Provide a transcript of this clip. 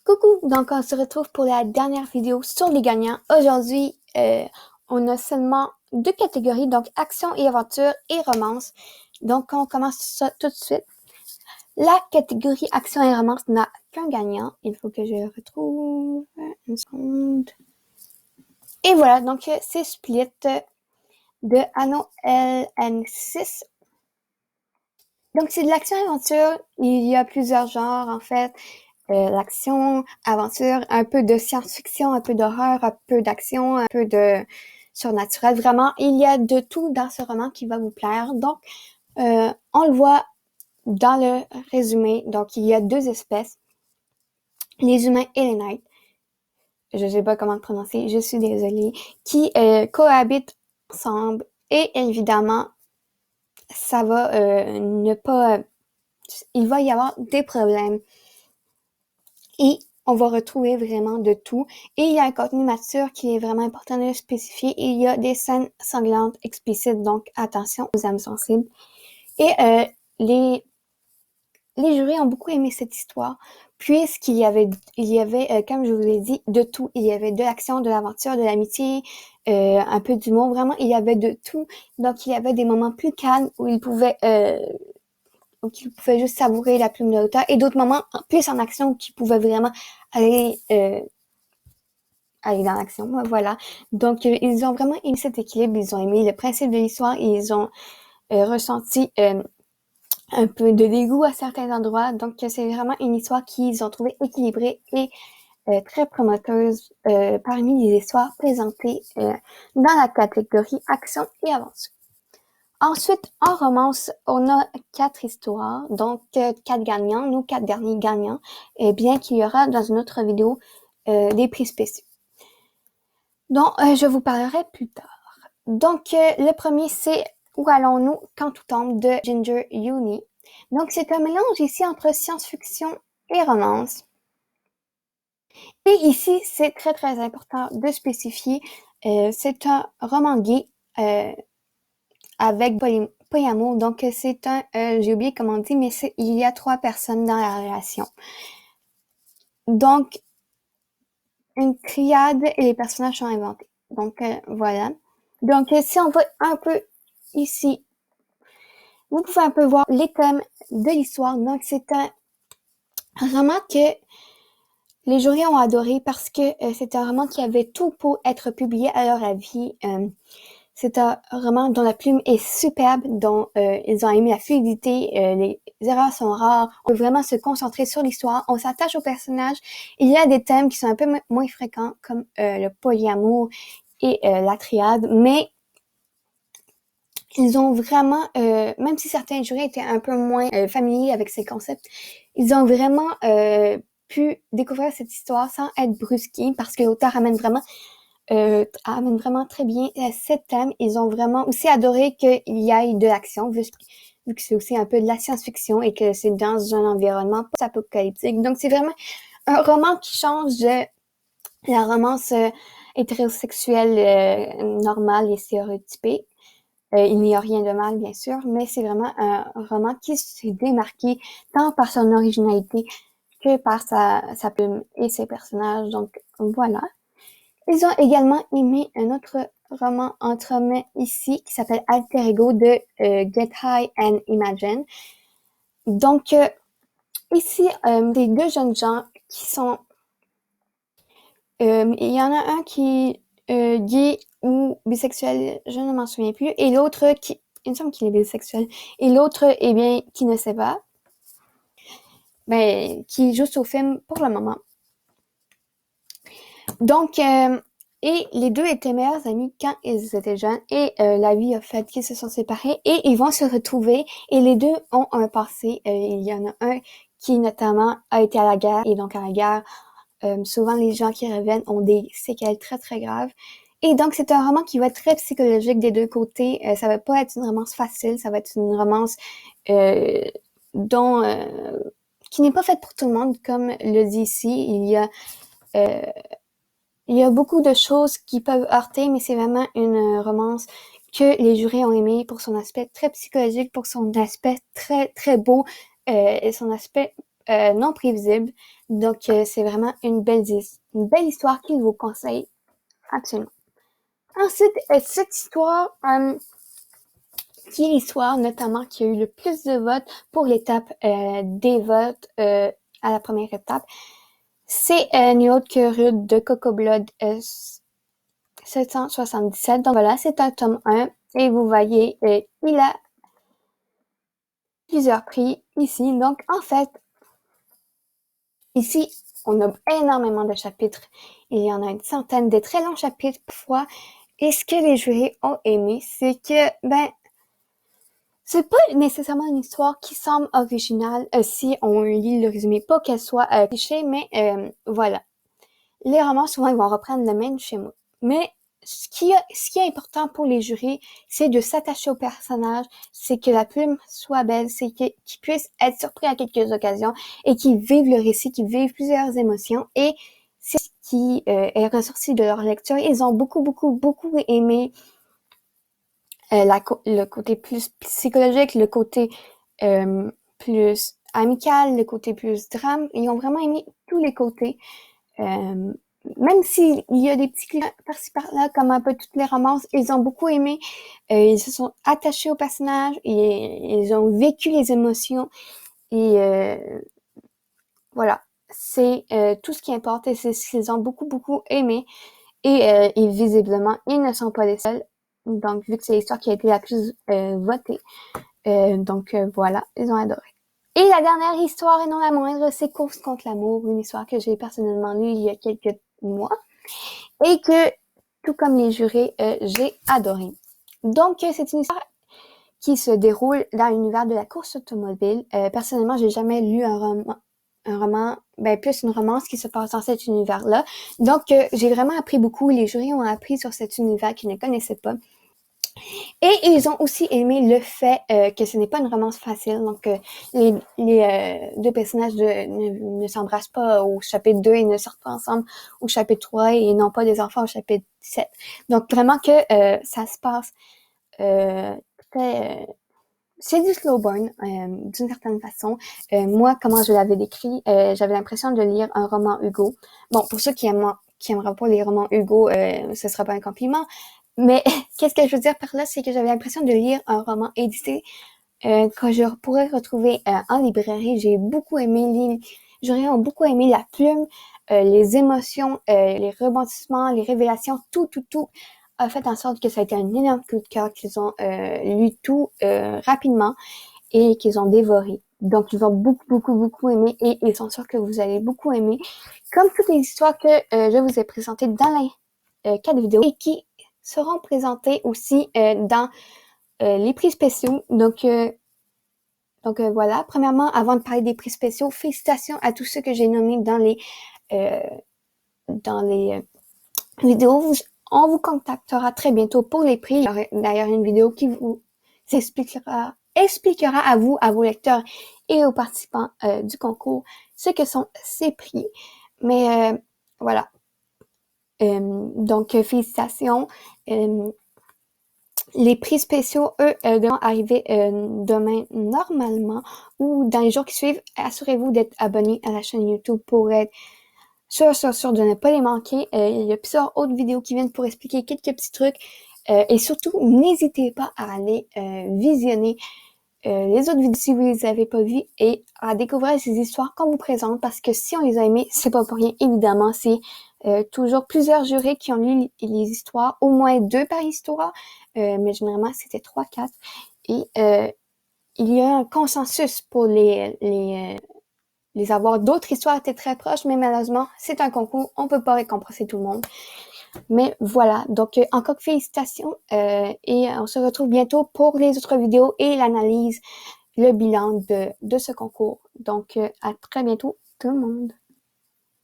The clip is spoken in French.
Coucou, donc on se retrouve pour la dernière vidéo sur les gagnants. Aujourd'hui, on a seulement deux catégories, donc action et aventure et romance. Donc on commence ça tout de suite. La catégorie action et romance n'a qu'un gagnant. Il faut que je le retrouve une seconde. Et voilà, donc c'est Split de Anno LN6. Donc c'est de l'action et aventure. Il y a plusieurs genres en fait. L'action, aventure, un peu de science-fiction, un peu d'horreur, un peu d'action, un peu de surnaturel. Vraiment, il y a de tout dans ce roman qui va vous plaire. Donc, on le voit dans le résumé. Donc, il y a deux espèces, les humains et les knights. Je ne sais pas comment le prononcer, je suis désolée, qui cohabitent ensemble. Et évidemment, ça va ne pas... il va y avoir des problèmes. Et on va retrouver vraiment de tout. Et il y a un contenu mature qui est vraiment important de spécifier. Et il y a des scènes sanglantes explicites, donc attention aux âmes sensibles. Et les jurys ont beaucoup aimé cette histoire, puisqu'il y avait, comme je vous l'ai dit, de tout. Il y avait de l'action, de l'aventure, de l'amitié, un peu d'humour. Vraiment, il y avait de tout. Donc, il y avait des moments plus calmes où ils pouvaient juste savourer la plume de l'auteur, et d'autres moments plus en action qui pouvaient vraiment aller dans l'action, voilà. Donc, ils ont vraiment aimé cet équilibre, ils ont aimé le principe de l'histoire, et ils ont ressenti un peu de dégoût à certains endroits. Donc, c'est vraiment une histoire qu'ils ont trouvée équilibrée et très promoteuse parmi les histoires présentées dans la catégorie action et aventure. Ensuite, en romance, on a 4 histoires, donc 4 gagnants, nos 4 derniers gagnants, et bien qu'il y aura dans une autre vidéo des prix spéciaux, dont je vous parlerai plus tard. Donc, le premier, c'est Où allons-nous quand tout tombe de Ginger Uni. Donc, c'est un mélange ici entre science-fiction et romance. Et ici, c'est très, très important de spécifier, c'est un roman gay avec polyamour. Donc, c'est un, j'ai oublié comment on dit, mais il y a 3 personnes dans la relation. Donc, une triade et les personnages sont inventés. Donc, voilà. Donc, si on va un peu ici, vous pouvez un peu voir les thèmes de l'histoire. Donc, c'est un roman que les jurys ont adoré parce que c'est un roman qui avait tout pour être publié à leur avis. C'est un roman dont la plume est superbe, dont ils ont aimé la fluidité, les erreurs sont rares. On peut vraiment se concentrer sur l'histoire, on s'attache aux personnages. Il y a des thèmes qui sont un peu moins fréquents, comme le polyamour et la triade, mais ils ont vraiment, même si certains jurys étaient un peu moins familiers avec ces concepts, ils ont vraiment pu découvrir cette histoire sans être brusqués, parce que l'auteur amène vraiment très bien ces thèmes. Ils ont vraiment aussi adoré qu'il y ait de l'action, vu que c'est aussi un peu de la science-fiction et que c'est dans un environnement post-apocalyptique. Donc, c'est vraiment un roman qui change de la romance hétérosexuelle normale et stéréotypée. Il n'y a rien de mal, bien sûr, mais c'est vraiment un roman qui s'est démarqué tant par son originalité que par sa plume et ses personnages. Donc, voilà. Ils ont également aimé un autre roman entre hommes ici qui s'appelle Alter Ego de Get High and Imagine. Donc, ici, des deux jeunes gens qui sont... il y en a un qui est gay ou bisexuel, je ne m'en souviens plus, et l'autre qui... Il me semble qu'il est bisexuel. Et l'autre, eh bien, qui ne sait pas. Ben, qui joue au film pour le moment. Donc, et les deux étaient meilleurs amis quand ils étaient jeunes, et la vie a fait qu'ils se sont séparés et ils vont se retrouver, et les deux ont un passé. Il y en a un qui notamment a été à la guerre, et donc à la guerre, souvent les gens qui reviennent ont des séquelles très très graves. Et donc c'est un roman qui va être très psychologique des deux côtés. Ça va pas être une romance facile, ça va être une romance dont qui n'est pas faite pour tout le monde, comme le dit ici. Il y a beaucoup de choses qui peuvent heurter, mais c'est vraiment une romance que les jurys ont aimé pour son aspect très psychologique, pour son aspect très, très beau, et son aspect non prévisible. Donc, c'est vraiment une belle histoire qu'il vous conseille absolument. Ensuite, cette histoire, qui est l'histoire notamment qui a eu le plus de votes pour l'étape des votes à la première étape, c'est ni autre que Rude de Coco Blood 777. Donc voilà, c'est un tome 1 et vous voyez, il a plusieurs prix ici. Donc en fait, ici, on a énormément de chapitres. Il y en a une centaine de très longs chapitres parfois. Et ce que les jurés ont aimé, c'est que, c'est pas nécessairement une histoire qui semble originale si on lit le résumé. Pas qu'elle soit cliché, mais voilà. Les romans, souvent, ils vont reprendre le même schéma. Mais ce qui est important pour les jurys, c'est de s'attacher au personnage, c'est que la plume soit belle, c'est qu'ils puissent être surpris à quelques occasions et qu'ils vivent le récit, qu'ils vivent plusieurs émotions. Et c'est ce qui est ressorti de leur lecture. Ils ont beaucoup aimé le côté plus psychologique, le côté plus amical, le côté plus drame. Ils ont vraiment aimé tous les côtés. Même s'il y a des petits clins par-ci par-là, comme un peu toutes les romances, ils ont beaucoup aimé. Ils se sont attachés au personnage, et ils ont vécu les émotions. Et voilà, c'est tout ce qui importe, et c'est ce qu'ils ont beaucoup aimé. Et visiblement, ils ne sont pas les seuls. Donc, vu que c'est l'histoire qui a été la plus votée. Donc, voilà, ils ont adoré. Et la dernière histoire, et non la moindre, c'est Course contre l'amour, une histoire que j'ai personnellement lue il y a quelques mois et que, tout comme les jurés, j'ai adoré. Donc, c'est une histoire qui se déroule dans l'univers de la course automobile. Personnellement, j'ai jamais lu un roman, plus une romance qui se passe dans cet univers-là. Donc, j'ai vraiment appris beaucoup. Les jurys ont appris sur cet univers qu'ils ne connaissaient pas. Et ils ont aussi aimé le fait que ce n'est pas une romance facile. Donc, les deux personnages ne s'embrassent pas au chapitre 2 et ne sortent pas ensemble au chapitre 3 et n'ont pas des enfants au chapitre 7. Donc, vraiment que ça se passe très... c'est du slow burn, d'une certaine façon. Moi, comment je l'avais décrit, j'avais l'impression de lire un roman Hugo. Bon, pour ceux qui aimeraient pas les romans Hugo, ce sera pas un compliment. Mais qu'est-ce que je veux dire par là, c'est que j'avais l'impression de lire un roman édité que je pourrais retrouver en librairie. J'ai beaucoup aimé j'aurais beaucoup aimé la plume, les émotions, les rebondissements, les révélations, tout a fait en sorte que ça a été un énorme coup de cœur, qu'ils ont lu tout rapidement et qu'ils ont dévoré. Donc, ils ont beaucoup aimé et ils sont sûrs que vous allez beaucoup aimer. Comme toutes les histoires que je vous ai présentées dans les 4 vidéos et qui seront présentées aussi dans les prix spéciaux. Donc voilà. Premièrement, avant de parler des prix spéciaux, félicitations à tous ceux que j'ai nommés dans les vidéos. On vous contactera très bientôt pour les prix. Il y aura d'ailleurs une vidéo qui vous expliquera à vous, à vos lecteurs et aux participants du concours ce que sont ces prix. Mais voilà. Donc, félicitations. Les prix spéciaux, eux, devront arriver demain normalement ou dans les jours qui suivent. Assurez-vous d'être abonné à la chaîne YouTube pour être sûr de ne pas les manquer. Il y a plusieurs autres vidéos qui viennent pour expliquer quelques petits trucs. Et surtout, n'hésitez pas à aller visionner les autres vidéos si vous les avez pas vues et à découvrir ces histoires qu'on vous présente, parce que si on les a aimées, c'est pas pour rien, évidemment. C'est toujours plusieurs jurés qui ont lu les histoires, au moins 2 par histoire, mais généralement c'était 3-4. Et il y a un consensus pour les avoir. D'autres histoires étaient très proches, mais malheureusement, c'est un concours, on peut pas récompenser tout le monde. Mais voilà, donc encore félicitations et on se retrouve bientôt pour les autres vidéos et l'analyse, le bilan de ce concours. Donc à très bientôt tout le monde.